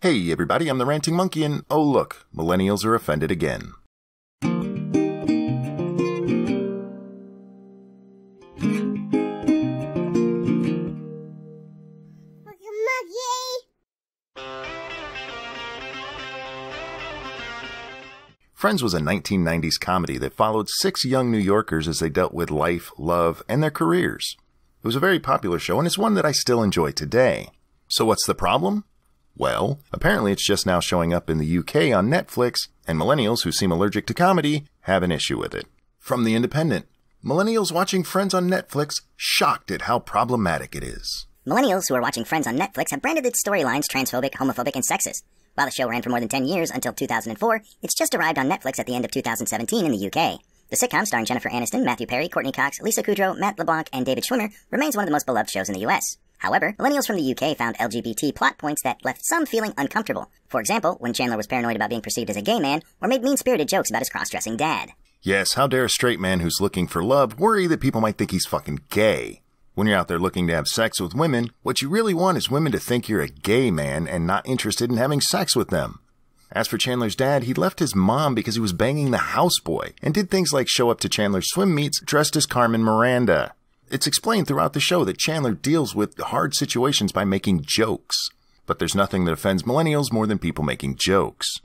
Hey everybody, I'm the Ranting Monkey and oh look, millennials are offended again. Friends was a 1990s comedy that followed 6 young New Yorkers as they dealt with life, love, and their careers. It was a very popular show and it's one that I still enjoy today. So what's the problem? Well, apparently it's just now showing up in the UK on Netflix, and millennials who seem allergic to comedy have an issue with it. From The Independent, millennials watching Friends on Netflix shocked at how problematic it is. Millennials who are watching Friends on Netflix have branded its storylines transphobic, homophobic, and sexist. While the show ran for more than 10 years until 2004, it's just arrived on Netflix at the end of 2017 in the UK. The sitcom starring Jennifer Aniston, Matthew Perry, Courtney Cox, Lisa Kudrow, Matt LeBlanc, and David Schwimmer remains one of the most beloved shows in the US. However, millennials from the UK found LGBT plot points that left some feeling uncomfortable. For example, when Chandler was paranoid about being perceived as a gay man, or made mean-spirited jokes about his cross-dressing dad. Yes, how dare a straight man who's looking for love worry that people might think he's fucking gay? When you're out there looking to have sex with women, what you really want is women to think you're a gay man and not interested in having sex with them. As for Chandler's dad, he left his mom because he was banging the houseboy, and did things like show up to Chandler's swim meets dressed as Carmen Miranda. It's explained throughout the show that Chandler deals with hard situations by making jokes. But there's nothing that offends millennials more than people making jokes.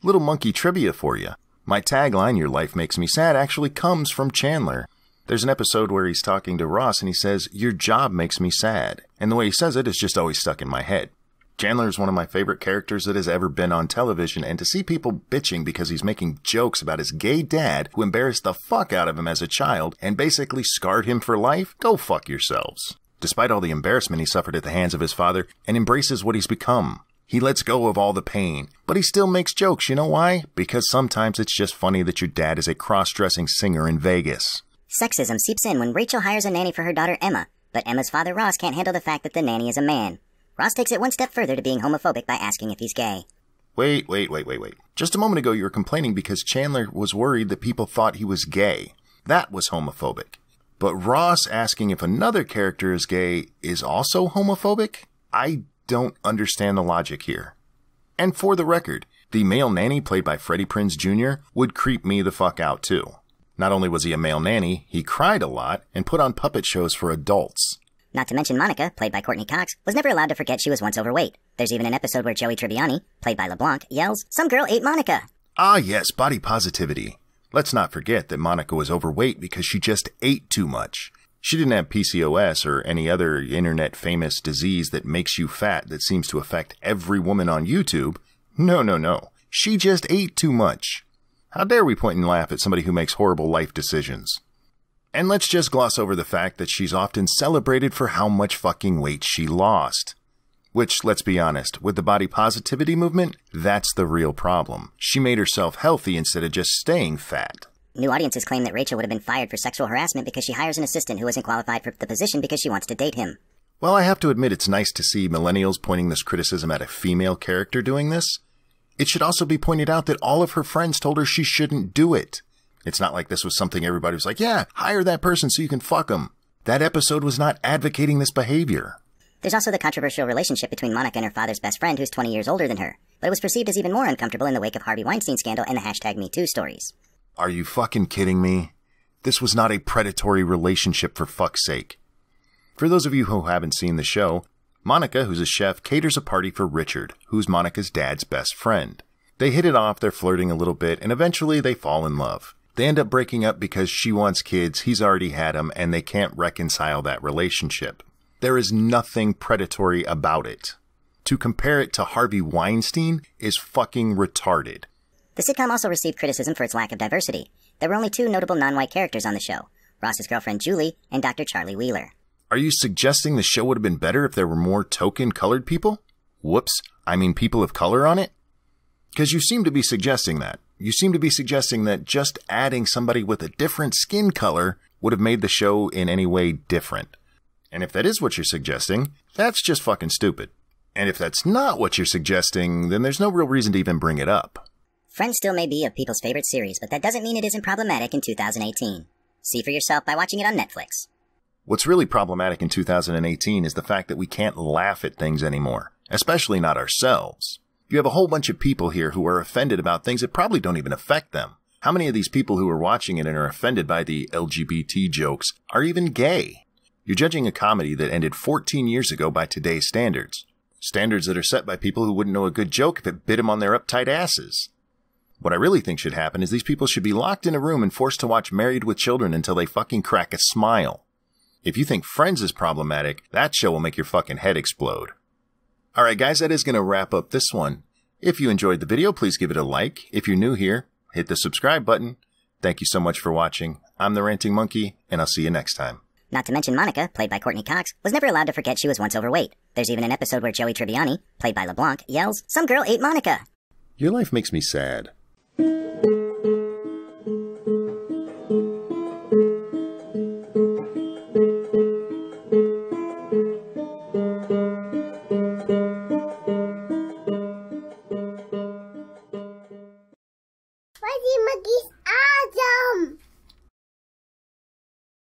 Little monkey trivia for you. My tagline, "Your life makes me sad," actually comes from Chandler. There's an episode where he's talking to Ross and he says, "Your job makes me sad." And the way he says it is just always stuck in my head. Chandler is one of my favorite characters that has ever been on television, and to see people bitching because he's making jokes about his gay dad who embarrassed the fuck out of him as a child and basically scarred him for life, go fuck yourselves. Despite all the embarrassment he suffered at the hands of his father, and embraces what he's become. He lets go of all the pain, but he still makes jokes. You know why? Because sometimes it's just funny that your dad is a cross-dressing singer in Vegas. Sexism seeps in when Rachel hires a nanny for her daughter Emma, but Emma's father Ross can't handle the fact that the nanny is a man. Ross takes it one step further to being homophobic by asking if he's gay. Wait. Just a moment ago you were complaining because Chandler was worried that people thought he was gay. That was homophobic. But Ross asking if another character is gay is also homophobic? I don't understand the logic here. And for the record, the male nanny played by Freddie Prinze Jr. would creep me the fuck out too. Not only was he a male nanny, he cried a lot and put on puppet shows for adults. Not to mention Monica, played by Courtney Cox, was never allowed to forget she was once overweight. There's even an episode where Joey Tribbiani, played by LeBlanc, yells, "Some girl ate Monica!" Ah yes, body positivity. Let's not forget that Monica was overweight because she just ate too much. She didn't have PCOS or any other internet-famous disease that makes you fat that seems to affect every woman on YouTube. No. She just ate too much. How dare we point and laugh at somebody who makes horrible life decisions? And let's just gloss over the fact that she's often celebrated for how much fucking weight she lost. Which, let's be honest, with the body positivity movement, that's the real problem. She made herself healthy instead of just staying fat. New audiences claim that Rachel would have been fired for sexual harassment because she hires an assistant who isn't qualified for the position because she wants to date him. Well, I have to admit it's nice to see millennials pointing this criticism at a female character doing this. It should also be pointed out that all of her friends told her she shouldn't do it. It's not like this was something everybody was like, yeah, hire that person so you can fuck them. That episode was not advocating this behavior. There's also the controversial relationship between Monica and her father's best friend who's 20 years older than her, but it was perceived as even more uncomfortable in the wake of Harvey Weinstein scandal and the #MeToo stories. Are you fucking kidding me? This was not a predatory relationship for fuck's sake. For those of you who haven't seen the show, Monica, who's a chef, caters a party for Richard, who's Monica's dad's best friend. They hit it off, they're flirting a little bit, and eventually they fall in love. They end up breaking up because she wants kids, he's already had them, and they can't reconcile that relationship. There is nothing predatory about it. To compare it to Harvey Weinstein is fucking retarded. The sitcom also received criticism for its lack of diversity. There were only 2 notable non-white characters on the show, Ross's girlfriend Julie and Dr. Charlie Wheeler. Are you suggesting the show would have been better if there were more token colored people? Whoops, I mean people of color on it? Because you seem to be suggesting that. You seem to be suggesting that just adding somebody with a different skin color would have made the show in any way different. And if that is what you're suggesting, that's just fucking stupid. And if that's not what you're suggesting, then there's no real reason to even bring it up. Friends still may be of people's favorite series, but that doesn't mean it isn't problematic in 2018. See for yourself by watching it on Netflix. What's really problematic in 2018 is the fact that we can't laugh at things anymore, especially not ourselves. You have a whole bunch of people here who are offended about things that probably don't even affect them. How many of these people who are watching it and are offended by the LGBT jokes are even gay? You're judging a comedy that ended 14 years ago by today's standards. Standards that are set by people who wouldn't know a good joke if it bit them on their uptight asses. What I really think should happen is these people should be locked in a room and forced to watch Married with Children until they fucking crack a smile. If you think Friends is problematic, that show will make your fucking head explode. Alright guys, that is going to wrap up this one. If you enjoyed the video, please give it a like. If you're new here, hit the subscribe button. Thank you so much for watching. I'm the Ranting Monkey, and I'll see you next time. Not to mention Monica, played by Courtney Cox, was never allowed to forget she was once overweight. There's even an episode where Joey Tribbiani, played by LeBlanc, yells, "Some girl ate Monica!" Your life makes me sad. Fuzzy Monkey's awesome!